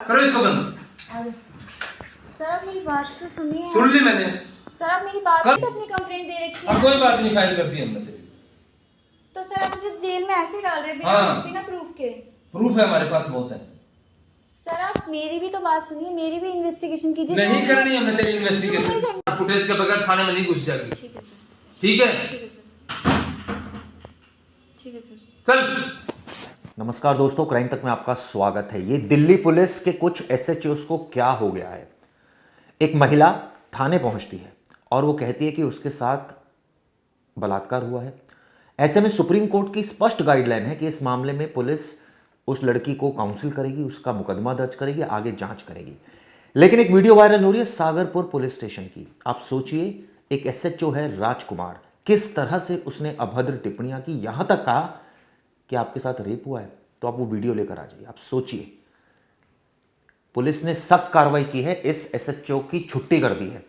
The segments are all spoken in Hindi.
करो इसको बंद। सर आप मेरी बात तो सुनिए। सुन ली मैंने। सर आप मेरी बात तो अपनी कंप्लेंट दे रखी है। अब कोई बात नहीं, फाइल कर दी हमने तेरी। तो सर आप मुझे जेल में ऐसे ही डाल रहे हैं हाँ। बिना प्रूफ के। प्रूफ है हमारे पास, बहुत है। सर आप मेरी भी तो बात सुनिए, मेरी भी इन्वेस्टिगेशन कीजिए। नहीं करनी हमने तेरी इन्वेस्टिगेशन। फुटेज के बगैर थाने में नहीं घुस जाएगी। ठीक है सर। ठीक है, ठीक है सर। ठीक है सर। चल। नमस्कार दोस्तों, क्राइम तक में आपका स्वागत है। ये दिल्ली पुलिस के कुछ एसएचओस को क्या हो गया है। एक महिला थाने पहुंचती है और वो कहती है कि उसके साथ बलात्कार हुआ है। ऐसे में सुप्रीम कोर्ट की स्पष्ट गाइडलाइन है कि इस मामले में पुलिस उस लड़की को काउंसिल करेगी, उसका मुकदमा दर्ज करेगी, आगे जांच करेगी। लेकिन एक वीडियो वायरल हो रही है सागरपुर पुलिस स्टेशन की। आप सोचिए, एक एसएचओ है राजकुमार, किस तरह से उसने अभद्र टिप्पणियां की, यहां तक कहा कि आपके साथ रेप हुआ है तो आप वो वीडियो लेकर आ जाइए। आप सोचिए, पुलिस ने सख्त कार्रवाई की है, इस एसएचओ की छुट्टी कर दी है।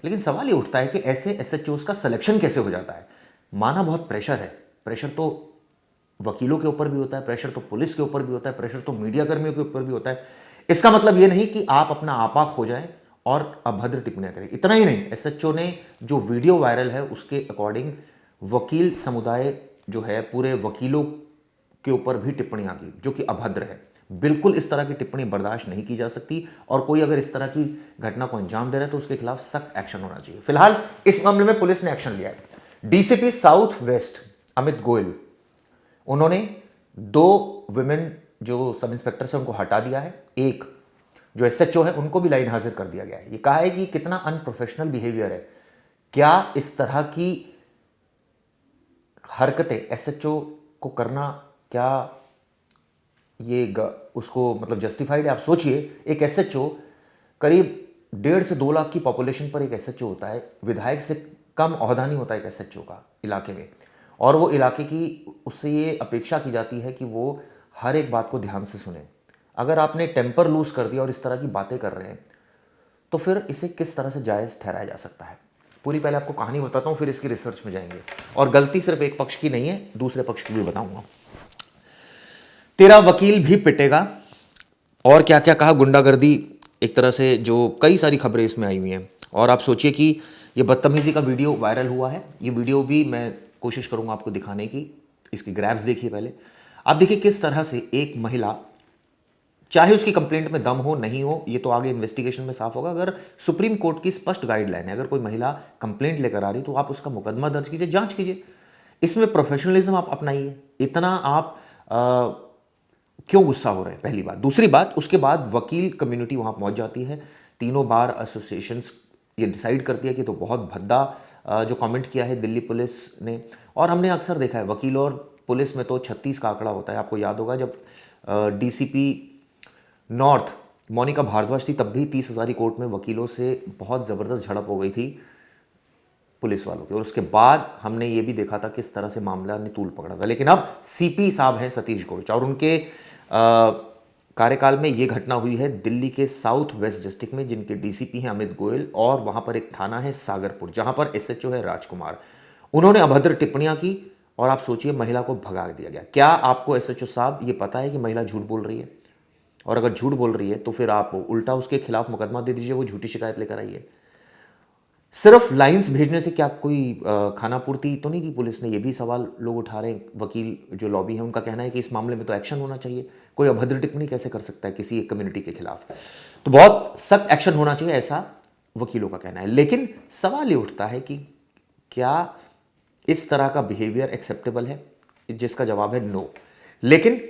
लेकिन सवाल ये उठता है कि ऐसे एसएचओस का सिलेक्शन कैसे हो जाता है। माना बहुत प्रेशर है, प्रेशर तो वकीलों के ऊपर भी होता है, प्रेशर तो पुलिस के ऊपर भी होता है, प्रेशर तो मीडिया कर्मियों के ऊपर भी होता है। इसका मतलब ये नहीं कि आप अपना आपा खो जाए और अभद्र टिप्पणियां करें। इतना ही नहीं, एसएचओ ने जो वीडियो वायरल है उसके अकॉर्डिंग वकील समुदाय जो है, पूरे वकीलों के ऊपर भी टिप्पणियां की जो कि अभद्र है। बिल्कुल इस तरह की टिप्पणी बर्दाश्त नहीं की जा सकती और कोई अगर इस तरह की घटना को अंजाम दे रहा है तो उसके खिलाफ सख्त एक्शन होना चाहिए। फिलहाल इस मामले में पुलिस ने एक्शन लिया है। DCP south west Amit Goyal, उन्होंने 2 विमेन जो सब इंस्पेक्टर से उनको हटा दिया है, एक जो एसएचओ है उनको भी लाइन हाजिर कर दिया गया है। ये कहा है कि कितना अनप्रोफेशनल बिहेवियर है, क्या इस तरह की हरकतें एसएचओ को करना, क्या ये उसको मतलब जस्टिफाइड है। आप सोचिए, एक एसएचओ, करीब 1.5 से 2 लाख की पॉपुलेशन पर एक एसएचओ होता है। विधायक से कम ओहदा नहीं होता एक एसएचओ का इलाके में, और वो इलाके की उससे ये अपेक्षा की जाती है कि वो हर एक बात को ध्यान से सुने। अगर आपने टेम्पर लूज कर दिया और इस तरह की बातें कर रहे हैं तो फिर इसे किस तरह से जायज़ ठहराया जा सकता है। पूरी पहले आपको कहानी बताता हूँ, फिर इसकी रिसर्च में जाएंगे। और गलती सिर्फ एक पक्ष की नहीं है, दूसरे पक्ष की भी बताऊंगा। तेरा वकील भी पिटेगा, और क्या क्या कहा, गुंडागर्दी, एक तरह से जो कई सारी खबरें इसमें आई हुई हैं। और आप सोचिए कि ये बदतमीजी का वीडियो वायरल हुआ है। ये वीडियो भी मैं कोशिश करूंगा आपको दिखाने की। इसकी ग्रैब्स देखिए पहले। आप देखिए किस तरह से एक महिला, चाहे उसकी कंप्लेंट में दम हो नहीं हो, ये तो आगे इन्वेस्टिगेशन में साफ होगा। अगर सुप्रीम कोर्ट की स्पष्ट गाइडलाइन है, अगर कोई महिला कंप्लेंट लेकर आ रही तो आप उसका मुकदमा दर्ज कीजिए, जांच कीजिए। इसमें प्रोफेशनलिज्म आप अपनाइए। इतना आप क्यों गुस्सा हो रहे हैं, पहली बात। दूसरी बात, उसके बाद वकील कम्युनिटी वहां पहुंच जाती है। तीनों बार एसोसिएशंस ये डिसाइड करती है कि तो बहुत भद्दा जो कमेंट किया है दिल्ली पुलिस ने। और हमने अक्सर देखा है वकील और पुलिस में तो 36 का आंकड़ा होता है। आपको याद होगा जब डीसीपी नॉर्थ मोनिका भारद्वाज थी, तब भी 30 हज़ारी कोर्ट में वकीलों से बहुत ज़बरदस्त झड़प हो गई थी पुलिस वालों की। और उसके बाद हमने ये भी देखा था किस तरह से मामला ने तूल पकड़ा था। लेकिन अब सीपी साहब हैं सतीश गोच, और उनके कार्यकाल में ये घटना हुई है दिल्ली के साउथ वेस्ट डिस्ट्रिक्ट में, जिनके डीसीपी हैं अमित गोयल, और वहां पर एक थाना है सागरपुर जहां पर एसएचओ है राजकुमार। उन्होंने अभद्र टिप्पणियां की और आप सोचिए महिला को भगा दिया गया। क्या आपको एसएचओ साहब ये पता है कि महिला झूठ बोल रही है? और अगर झूठ बोल रही है तो फिर आप उल्टा उसके खिलाफ मुकदमा दे दीजिए, वो झूठी शिकायत लेकर आई है। सिर्फ लाइंस भेजने से क्या कोई खाना पूर्ति तो नहीं की पुलिस ने? ये भी सवाल लोग उठा रहे हैं। वकील जो लॉबी है उनका कहना है कि इस मामले में तो एक्शन होना चाहिए। कोई अभद्र टिप्पणी कैसे कर सकता है किसी एक कम्युनिटी के खिलाफ? तो बहुत सख्त एक्शन होना चाहिए, ऐसा वकीलों का कहना है। लेकिन सवाल ये उठता है कि क्या इस तरह का बिहेवियर एक्सेप्टेबल है, जिसका जवाब है नो। लेकिन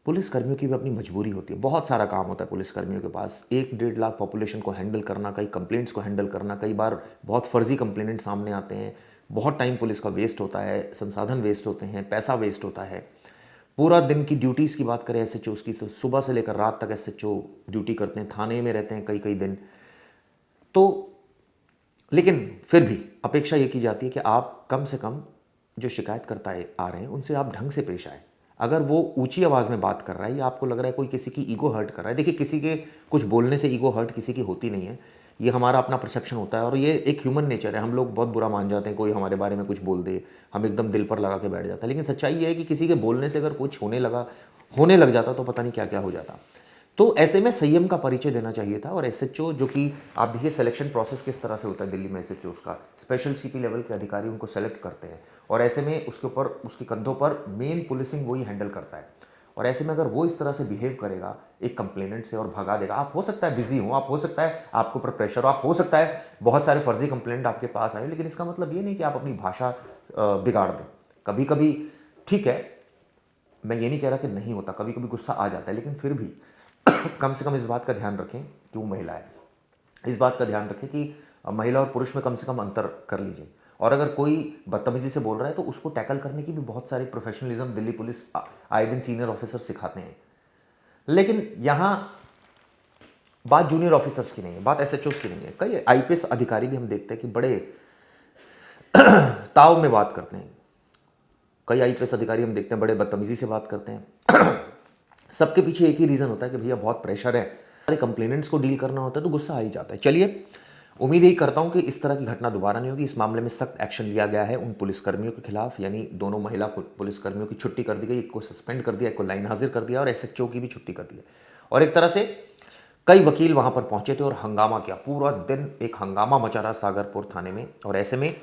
पुलिस कर्मियों की भी अपनी मजबूरी होती है, बहुत सारा काम होता है पुलिस कर्मियों के पास। 1-1.5 लाख पॉपुलेशन को हैंडल करना, कई कंप्लेंट्स को हैंडल करना, कई बार बहुत फर्जी कंप्लेंट सामने आते हैं, बहुत टाइम पुलिस का वेस्ट होता है, संसाधन वेस्ट होते हैं, पैसा वेस्ट होता है। पूरा दिन की ड्यूटीज़ की बात करें एसएचओ की, सुबह से लेकर रात तक एसएचओ ड्यूटी करते हैं, थाने में रहते हैं कई कई दिन। तो लेकिन फिर भी अपेक्षा ये की जाती है कि आप कम से कम जो शिकायतकर्ता आ रहे हैं उनसे आप ढंग से पेश आए। अगर वो ऊंची आवाज़ में बात कर रहा है या आपको लग रहा है कोई किसी की ईगो हर्ट कर रहा है, देखिए किसी के कुछ बोलने से ईगो हर्ट किसी की होती नहीं है। ये हमारा अपना परसेप्शन होता है और ये एक ह्यूमन नेचर है। हम लोग बहुत बुरा मान जाते हैं, कोई हमारे बारे में कुछ बोल दे, हम एकदम दिल पर लगा के बैठ जाता है। लेकिन सच्चाई ये है कि किसी के बोलने से अगर कुछ होने लग जाता तो पता नहीं क्या क्या हो जाता। तो ऐसे में संयम का परिचय देना चाहिए था। और एसएचओ, जो कि आप देखिए सिलेक्शन प्रोसेस किस तरह से होता है दिल्ली में, एसएचओ का स्पेशल सीपी लेवल के अधिकारी उनको सेलेक्ट करते हैं, और ऐसे में उसके ऊपर, उसके कंधों पर मेन पुलिसिंग वही हैंडल करता है। और ऐसे में अगर वो इस तरह से बिहेव करेगा एक कंप्लेनेंट से और भगा देगा, आप हो सकता है बिजी हो, आप हो सकता है आपके ऊपर प्रेशर हो, आप हो सकता है बहुत सारे फर्जी कंप्लेंट आपके पास आए, लेकिन इसका मतलब ये नहीं कि आप अपनी भाषा बिगाड़ दें। कभी कभी ठीक है, मैं ये नहीं कह रहा कि नहीं होता, कभी कभी गुस्सा आ जाता है, लेकिन फिर भी कम से कम इस बात का ध्यान रखें कि वो महिला है, इस बात का ध्यान रखें कि महिला और पुरुष में कम से कम अंतर कर लीजिए। और अगर कोई बदतमीजी से बोल रहा है तो उसको टैकल करने की भी बहुत सारे प्रोफेशनलिज्म दिल्ली पुलिस आए दिन सीनियर ऑफिसर सिखाते हैं। लेकिन यहाँ बात जूनियर ऑफिसर्स की नहीं है, बात एसएचओस की नहीं है। कई आईपीएस अधिकारी भी हम देखते हैं कि बड़े ताव में बात करते हैं, कई आईपीएस अधिकारी हम देखते हैं बड़े बदतमीजी से बात करते हैं। सबके पीछे एक ही रीज़न होता है कि भैया बहुत प्रेशर है, सारे कंप्लेनेंट्स को डील करना होता है, तो गुस्सा आ ही जाता है। चलिए, उम्मीद यही करता हूं कि इस तरह की घटना दोबारा नहीं होगी। इस मामले में सख्त एक्शन लिया गया है उन पुलिसकर्मियों के खिलाफ, यानी दोनों महिला पुलिसकर्मियों की छुट्टी कर दी गई, एक को सस्पेंड कर दिया, एक को लाइन हाजिर कर दिया, और एसएचओ की भी छुट्टी कर दी है। और एक तरह से कई वकील वहां पर पहुंचे थे और हंगामा किया, पूरा दिन एक हंगामा मचा रहा सागरपुर थाने में। और ऐसे में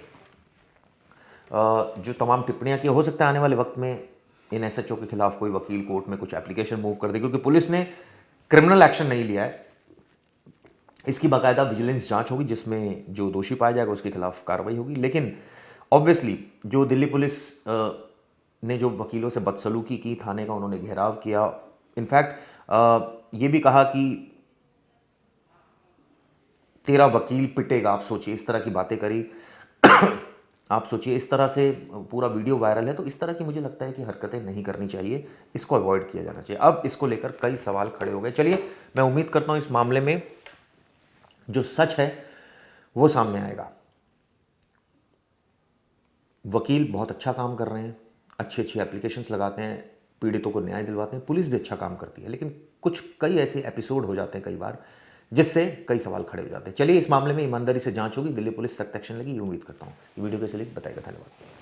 जो तमाम टिप्पणियां की, हो सकता है आने वाले वक्त में इन एसएचओ के खिलाफ कोई वकील कोर्ट में कुछ एप्लीकेशन मूव कर दे, क्योंकि पुलिस ने क्रिमिनल एक्शन नहीं लिया है। इसकी बाकायदा विजिलेंस जांच होगी, जिसमें जो दोषी पाया जाएगा उसके खिलाफ कार्रवाई होगी। लेकिन ऑब्वियसली जो दिल्ली पुलिस ने जो वकीलों से बदसलूकी की, थाने का उन्होंने घेराव किया, इनफैक्ट ये भी कहा कि तेरा वकील पिटेगा, आप सोचिए इस तरह की बातें करी। आप सोचिए, इस तरह से पूरा वीडियो वायरल है। तो इस तरह की मुझे लगता है कि हरकतें नहीं करनी चाहिए, इसको अवॉइड किया जाना चाहिए। अब इसको लेकर कई सवाल खड़े हो गए। चलिए, मैं उम्मीद करता हूं इस मामले में जो सच है वो सामने आएगा। वकील बहुत अच्छा काम कर रहे हैं, अच्छी अच्छी एप्लीकेशंस लगाते हैं, पीड़ितों को न्याय दिलवाते हैं, पुलिस भी अच्छा काम करती है, लेकिन कई ऐसे एपिसोड हो जाते हैं कई बार जिससे कई सवाल खड़े हो जाते हैं। चलिए, इस मामले में ईमानदारी से जांच होगी, दिल्ली पुलिस सख्त एक्शन लेगी, ये उम्मीद करता हूँ। ये वीडियो कैसे लगी बताइएगा। धन्यवाद।